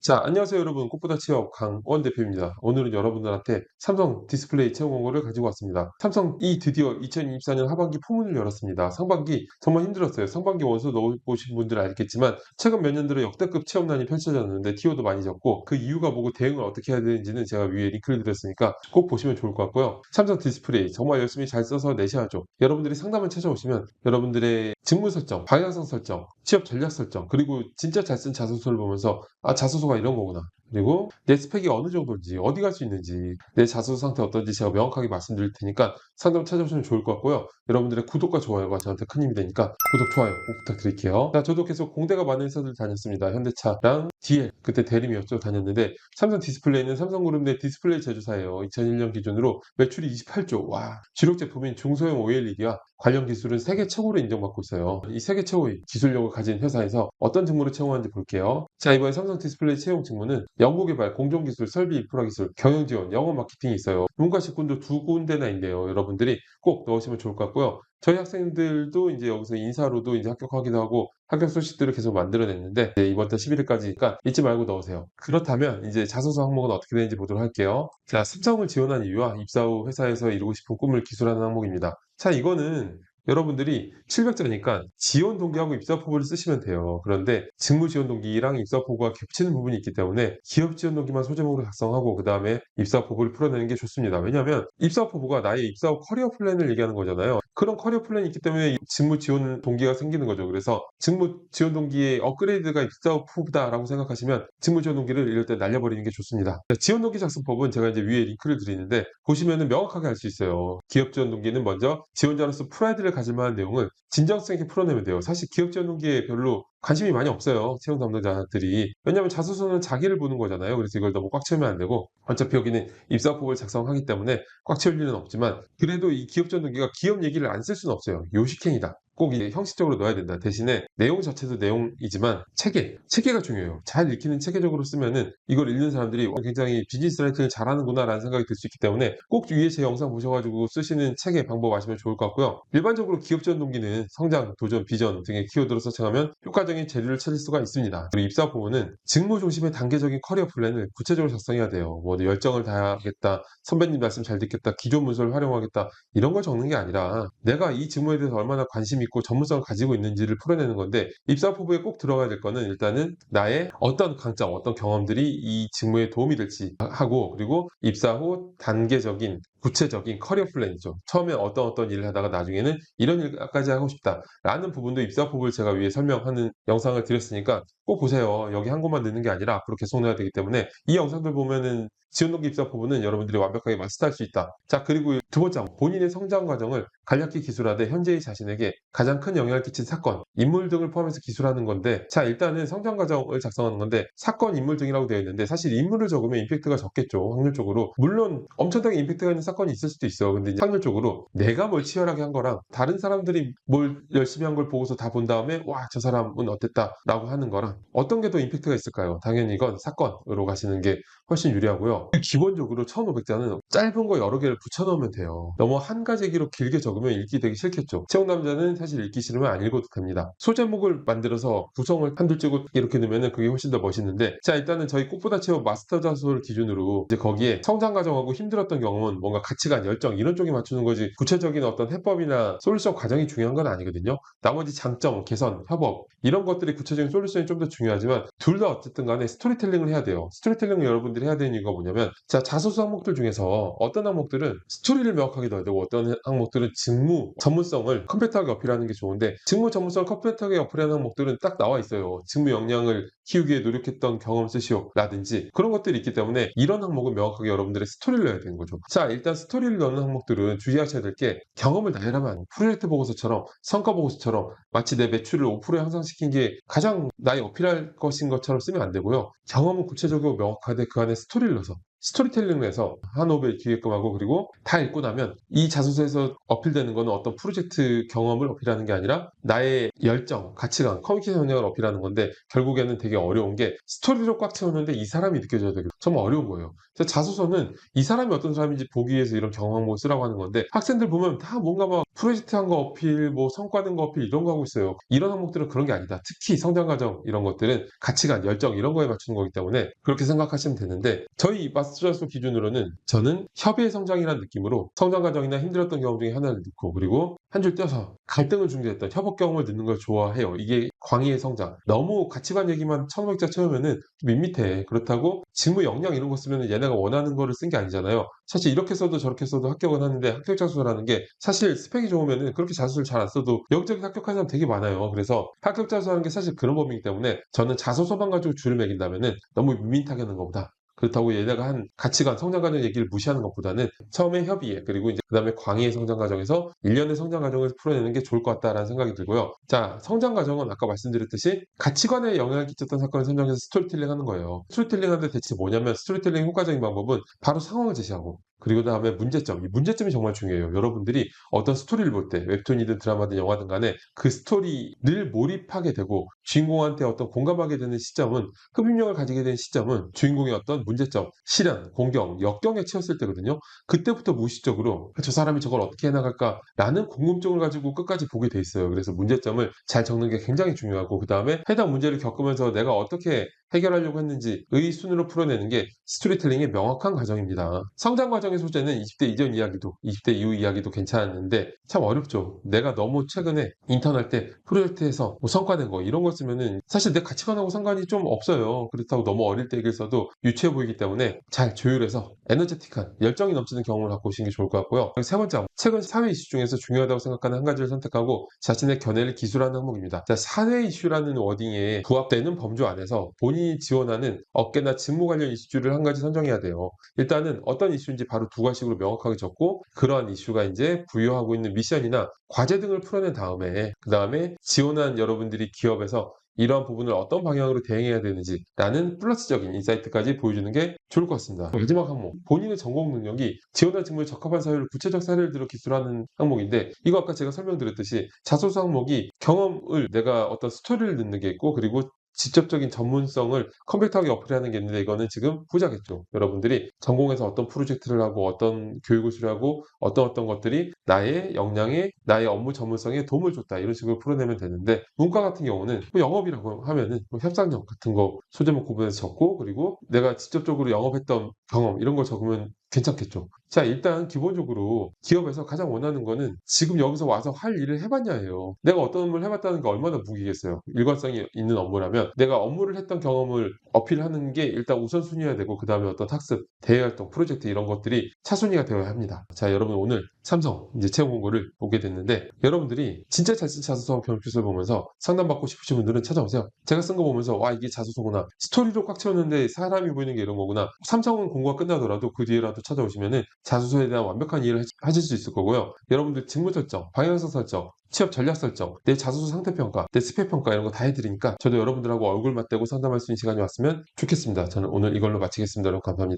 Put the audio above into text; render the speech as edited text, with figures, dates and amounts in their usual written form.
자, 안녕하세요 여러분. 꽃보다 취업 강원 대표입니다. 오늘은 여러분들한테 삼성 디스플레이 채용 공고를 가지고 왔습니다. 삼성이 드디어 2024년 하반기 포문을 열었습니다. 상반기 정말 힘들었어요. 상반기 원서 넣어보신 분들은 알겠지만 최근 몇 년 들어 역대급 취업난이 펼쳐졌는데 티오도 많이 적고 그 이유가 뭐고 대응을 어떻게 해야 되는지는 제가 위에 링크를 드렸으니까 꼭 보시면 좋을 것 같고요. 삼성 디스플레이 정말 열심히 잘 써서 내셔야죠. 여러분들이 상담을 찾아오시면 여러분들의 직무 설정, 방향성 설정, 취업 전략 설정, 그리고 진짜 잘 쓴 자소서를 보면서 자소서가 이런 거구나. 그리고 내 스펙이 어느 정도인지, 어디 갈 수 있는지, 내 자소서 상태 어떤지 제가 명확하게 말씀드릴 테니까 상담 찾아오시면 좋을 것 같고요. 여러분들의 구독과 좋아요가 저한테 큰 힘이 되니까 구독, 좋아요 꼭 부탁드릴게요. 자, 저도 계속 공대가 많은 회사들 다녔습니다. 현대차랑 DL, 그때 대림이었죠. 다녔는데 삼성 디스플레이는 삼성그룹 내 디스플레이 제조사예요. 2001년 기준으로 매출이 28조. 와, 주력 제품인 중소형 OLED와 관련 기술은 세계 최고로 인정받고 있어요. 이 세계 최고의 기술력을 가진 회사에서 어떤 직무를 채용하는지 볼게요. 자, 이번에 삼성 디스플레이 채용 직무는 연구개발, 공정기술, 설비, 인프라기술, 경영지원, 영어 마케팅이 있어요. 문과 직군도 두 군데나 있네요. 여러분들이 꼭 넣으시면 좋을 것 같고요. 저희 학생들도 이제 여기서 인사로도 이제 합격하기도 하고 합격 소식들을 계속 만들어냈는데 이번 달 11일까지니까 잊지 말고 넣으세요. 그렇다면 이제 자소서 항목은 어떻게 되는지 보도록 할게요. 자, 삼성을 지원한 이유와 입사 후 회사에서 이루고 싶은 꿈을 기술하는 항목입니다. 자, 이거는 여러분들이 700자니까 지원 동기하고 입사 포부를 쓰시면 돼요. 그런데 직무 지원 동기랑 입사 포부가 겹치는 부분이 있기 때문에 기업 지원 동기만 소제목으로 작성하고 그 다음에 입사 포부를 풀어내는 게 좋습니다. 왜냐하면 입사 포부가 나의 입사 후 커리어 플랜을 얘기하는 거잖아요. 그런 커리어 플랜이 있기 때문에 직무 지원 동기가 생기는 거죠. 그래서 직무 지원 동기의 업그레이드가 입사 후 포부다라고 생각하시면 직무 지원 동기를 이럴 때 날려버리는 게 좋습니다. 지원 동기 작성법은 제가 이제 위에 링크를 드리는데 보시면은 명확하게 알 수 있어요. 기업 지원 동기는 먼저 지원자로서 프라이드를 가질 만한 내용을 진정성 있게 풀어내면 돼요. 사실 기업 지원 동기에 별로 관심이 많이 없어요. 채용 담당자들이. 왜냐하면 자소서는 자기를 보는 거잖아요. 그래서 이걸 너무 꽉 채우면 안 되고 어차피 여기는 입사법을 작성하기 때문에 꽉 채울 일은 없지만 그래도 이 기업 지원 동기가 기업 얘기를 안 쓸 수는 없어요. 요식행위다. 꼭 이제 형식적으로 넣어야 된다. 대신에 내용 자체도 내용이지만 체계가 중요해요. 잘 읽히는 체계적으로 쓰면은 이걸 읽는 사람들이 굉장히 비즈니스 라이팅을 잘하는구나라는 생각이 들 수 있기 때문에 꼭 위에 제 영상 보셔가지고 쓰시는 체계 방법 아시면 좋을 것 같고요. 일반적으로 기업 지원 동기는 성장, 도전, 비전 등의 키워드로 설정하면 효과적인 재료를 찾을 수가 있습니다. 그리고 입사 부문은 직무 중심의 단계적인 커리어 플랜을 구체적으로 작성해야 돼요. 뭐 열정을 다하겠다, 선배님 말씀 잘 듣겠다, 기존 문서를 활용하겠다 이런 걸 적는 게 아니라 내가 이 직무에 대해서 얼마나 관심 있고 전문성을 가지고 있는지를 풀어내는 건데 입사 포부에 꼭 들어가야 될 거는 일단은 나의 어떤 강점, 어떤 경험들이 이 직무에 도움이 될지 하고 그리고 입사 후 단계적인 구체적인 커리어 플랜이죠. 처음에 어떤 일을 하다가 나중에는 이런 일까지 하고 싶다라는 부분도 입사 포부를 제가 위에 설명하는 영상을 드렸으니까 꼭 보세요. 여기 한 곳만 넣는 게 아니라 앞으로 계속 넣어야 되기 때문에 이 영상들 보면은 지원 동기 입사 포부는 여러분들이 완벽하게 마스터할 수 있다. 자, 그리고 두 번째 본인의 성장 과정을 간략히 기술하되 현재의 자신에게 가장 큰 영향을 끼친 사건, 인물 등을 포함해서 기술하는 건데 자, 일단은 성장 과정을 작성하는 건데 사건, 인물 등이라고 되어 있는데 사실 인물을 적으면 임팩트가 적겠죠. 확률적으로. 물론 엄청나게 임팩트가 있는 사건이 있을 수도 있어. 근데 이제 확률적으로 내가 뭘 치열하게 한 거랑 다른 사람들이 뭘 열심히 한 걸 보고서 다 본 다음에 와, 저 사람은 어땠다라고 하는 거랑 어떤 게 더 임팩트가 있을까요? 당연히 이건 사건으로 가시는 게 훨씬 유리하고요. 기본적으로 1500자는 짧은 거 여러 개를 붙여 넣으면 돼요. 너무 한 가지 얘기로 길게 적으면 읽기 되게 싫겠죠. 채용 남자는 사실 읽기 싫으면 안 읽어도 됩니다. 소제목을 만들어서 구성을 한줄 찍고 이렇게 넣으면 그게 훨씬 더 멋있는데 자, 일단은 저희 꽃보다 채워 마스터 자소를 기준으로 이제 거기에 성장 과정하고 힘들었던 경험은 뭔가 가치관, 열정 이런 쪽에 맞추는 거지 구체적인 어떤 해법이나 솔루션 과정이 중요한 건 아니거든요. 나머지 장점, 개선, 협업 이런 것들이 구체적인 솔루션이 좀 더 중요하지만 둘 다 어쨌든 간에 스토리텔링을 해야 돼요. 스토리텔링을 여러분들이 해야 되는 이유가 뭐냐면 자, 자소서 항목들 중에서 어떤 항목들은 스토리를 명확하게 넣어야 되고 어떤 항목들은 직무 전문성을 컴팩트하게 어필하는 게 좋은데 직무 전문성을 컴팩트하게 어필하는 항목들은 딱 나와 있어요. 직무 역량을 키우기 위해 노력했던 경험 쓰시오 라든지 그런 것들이 있기 때문에 이런 항목은 명확하게 여러분들의 스토리를 넣어야 되는 거죠. 자, 일단 스토리를 넣는 항목들은 주의하셔야 될 게 경험을 나열하면 안 돼요. 프로젝트 보고서처럼 성과 보고서처럼 마치 내 매출을 5%에 향상시킨 게 가장 나의 어필할 것인 것처럼 쓰면 안 되고요. 경험은 구체적이고 명확하되 그 안에 스토리를 넣어서 스토리텔링을 해서 한호흡에 기획금하고 그리고 다 읽고 나면 이 자소서에서 어필되는 거는 어떤 프로젝트 경험을 어필하는 게 아니라 나의 열정, 가치관, 커뮤니케이션 능력을 어필하는 건데 결국에는 되게 어려운 게 스토리로 꽉 채우는데 이 사람이 느껴져야 되고 정말 어려운 거예요. 그래서 자소서는 이 사람이 어떤 사람인지 보기 위해서 이런 경험을 쓰라고 하는 건데 학생들 보면 다 뭔가 막 프로젝트 한 거 어필, 뭐 성과 낸 거 어필 이런 거 하고 있어요. 이런 항목들은 그런 게 아니다. 특히 성장 과정 이런 것들은 가치관, 열정 이런 거에 맞추는 거기 때문에 그렇게 생각하시면 되는데 저희 마스터자소 기준으로는 저는 협의의 성장이라는 느낌으로 성장 과정이나 힘들었던 경험 중에 하나를 넣고 그리고 한 줄 떼어서 갈등을 중재했던 협업 경험을 넣는 걸 좋아해요. 이게 광의의 성장. 너무 가치관 얘기만 1,500자 채우면은 좀 밋밋해. 그렇다고 직무 역량 이런 거 쓰면 얘네가 원하는 거를 쓴 게 아니잖아요. 사실 이렇게 써도 저렇게 써도 합격은 하는데 합격 자소서라는 게 사실 스펙이 좋으면은 그렇게 자소서를 잘 안 써도 여기저기 합격하는 사람 되게 많아요. 그래서 합격 자소서라는 게 사실 그런 법이기 때문에 저는 자소서만 가지고 줄을 매긴다면은 너무 밋밋하게 하는 것보다 그렇다고 얘네가 한 가치관, 성장 과정 얘기를 무시하는 것보다는 처음에 협의에 그리고 이제 그다음에 광의의 성장 과정에서 일련의 성장 과정을 풀어내는 게 좋을 것 같다라는 생각이 들고요. 자, 성장 과정은 아까 말씀드렸듯이 가치관에 영향을 끼쳤던 사건을 설명해서 스토리텔링 하는 거예요. 스토리텔링 하는데 대체 뭐냐면 스토리텔링 효과적인 방법은 바로 상황을 제시하고 그리고 다음에 문제점. 이 문제점이 정말 중요해요. 여러분들이 어떤 스토리를 볼 때 웹툰이든 드라마든 영화든 간에 그 스토리를 몰입하게 되고 주인공한테 어떤 공감하게 되는 시점은 흡입력을 가지게 된 시점은 주인공의 어떤 문제점, 시련, 공경, 역경에 치였을 때거든요. 그때부터 무의식적으로 저 사람이 저걸 어떻게 해나갈까라는 궁금증을 가지고 끝까지 보게 돼 있어요. 그래서 문제점을 잘 적는 게 굉장히 중요하고 그 다음에 해당 문제를 겪으면서 내가 어떻게 해결하려고 했는지의 순으로 풀어내는 게 스토리텔링의 명확한 과정입니다. 성장 과정의 소재는 20대 이전 이야기도 20대 이후 이야기도 괜찮은데 참 어렵죠. 내가 너무 최근에 인턴할 때 프로젝트에서 뭐 성과낸 거 이런 거 쓰면은 사실 내 가치관하고 상관이 좀 없어요. 그렇다고 너무 어릴 때 얘기를 써도 유치해 보이기 때문에 잘 조율해서 에너제틱한 열정이 넘치는 경험을 갖고 오시는 게 좋을 것 같고요. 세 번째, 최근 사회 이슈 중에서 중요하다고 생각하는 한 가지를 선택하고 자신의 견해를 기술하는 항목입니다. 자, 사회 이슈라는 워딩에 부합되는 범주 안에서 본인이 지원하는 업계나 직무 관련 이슈를 한 가지 선정해야 돼요. 일단은 어떤 이슈인지 바로 두 가지로 명확하게 적고 그러한 이슈가 이제 부여하고 있는 미션이나 과제 등을 풀어낸 다음에 그 다음에 지원한 여러분들이 기업에서 이러한 부분을 어떤 방향으로 대응해야 되는지라는 플러스적인 인사이트까지 보여주는 게 좋을 것 같습니다. 마지막 항목, 본인의 전공 능력이 지원한 직무에 적합한 사유를 구체적 사례를 들어 기술하는 항목인데 이거 아까 제가 설명드렸듯이 자소서 항목이 경험을 내가 어떤 스토리를 넣는 게 있고 그리고 직접적인 전문성을 컴팩트하게 어필하는 게 있는데 이거는 지금 후자겠죠. 여러분들이 전공에서 어떤 프로젝트를 하고 어떤 교육을 수료하고 어떤 것들이 나의 역량에 나의 업무 전문성에 도움을 줬다 이런 식으로 풀어내면 되는데 문과 같은 경우는 뭐 영업이라고 하면은 뭐 협상력 같은 거 소제목 구분해서 적고 그리고 내가 직접적으로 영업했던 경험 이런 거 적으면 괜찮겠죠. 자, 일단 기본적으로 기업에서 가장 원하는 거는 지금 여기서 와서 할 일을 해봤냐예요. 내가 어떤 업무를 해봤다는 게 얼마나 무기겠어요. 일관성이 있는 업무라면 내가 업무를 했던 경험을 어필하는 게 일단 우선순위여야 되고 그 다음에 어떤 학습, 대외활동, 프로젝트 이런 것들이 차순위가 되어야 합니다. 자, 여러분 오늘 삼성 이제 채용 공고를 보게 됐는데 여러분들이 진짜 잘 쓴 자소서 경험표를 보면서 상담받고 싶으신 분들은 찾아오세요. 제가 쓴 거 보면서 와 이게 자소서구나. 스토리로 꽉 채웠는데 사람이 보이는 게 이런 거구나. 삼성은 공고가 끝나더라도 그 뒤에라도 찾아오시면은 자소서에 대한 완벽한 이해를 하실 수 있을 거고요. 여러분들 직무 설정, 방향성 설정, 취업 전략 설정, 내 자소서 상태 평가, 내 스펙 평가 이런 거 다 해드리니까 저도 여러분들하고 얼굴 맞대고 상담할 수 있는 시간이 왔으면 좋겠습니다. 저는 오늘 이걸로 마치겠습니다. 여러분 감사합니다.